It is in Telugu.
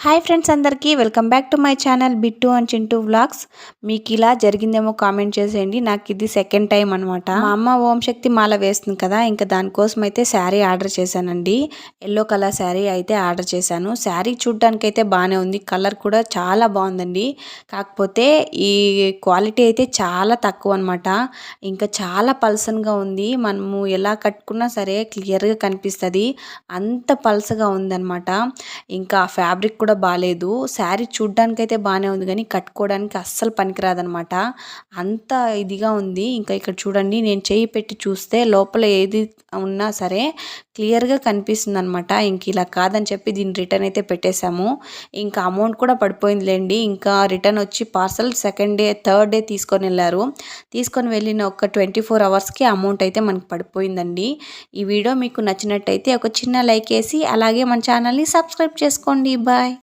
హాయ్ ఫ్రెండ్స్ అందరికీ welcome back to my channel Bittu and Chintu vlogs. మీకు ఇలా జరిగిందేమో కామెంట్ చేసేయండి. నాకు ఇది సెకండ్ టైం అనమాట. మా అమ్మ ఓం శక్తి మాల వేస్తుంది కదా, ఇంకా దానికోసం అయితే శారీ ఆర్డర్ చేశానండి. ఎల్లో కలర్ శారీ అయితే ఆర్డర్ చేశాను. శారీ చూడ్డానికి అయితే బాగానే ఉంది, కలర్ కూడా చాలా బాగుందండి. కాకపోతే ఈ క్వాలిటీ అయితే చాలా తక్కువ అనమాట. ఇంకా చాలా పల్సన్గా ఉంది. మనము ఎలా కట్టుకున్నా సరే క్లియర్గా కనిపిస్తుంది, అంత పల్సగా ఉందన్నమాట. ఇంకా ఫ్యాబ్రిక్ కూడా బాలేదు. శారీ చూడ్డానికైతే బాగానే ఉంది కానీ కట్టుకోవడానికి అస్సలు పనికిరాదనమాట, అంత ఇదిగా ఉంది. ఇంకా ఇక్కడ చూడండి, నేను చేయి పెట్టి చూస్తే లోపల ఏది ఉన్నా సరే క్లియర్గా కనిపిస్తుంది అనమాట. ఇంక ఇలా కాదని చెప్పి దీన్ని రిటర్న్ అయితే పెట్టేశాము. ఇంకా అమౌంట్ కూడా పడిపోయిందిలేండి. ఇంకా రిటర్న్ వచ్చి parcel second day third day తీసుకొని వెళ్ళారు. తీసుకొని వెళ్ళిన ఒక 24 అవర్స్కి అమౌంట్ అయితే మనకు పడిపోయిందండి. ఈ వీడియో మీకు నచ్చినట్టయితే ఒక చిన్న లైక్ వేసి అలాగే మన ఛానల్ని సబ్స్క్రైబ్ చేసుకోండి. బాయ్.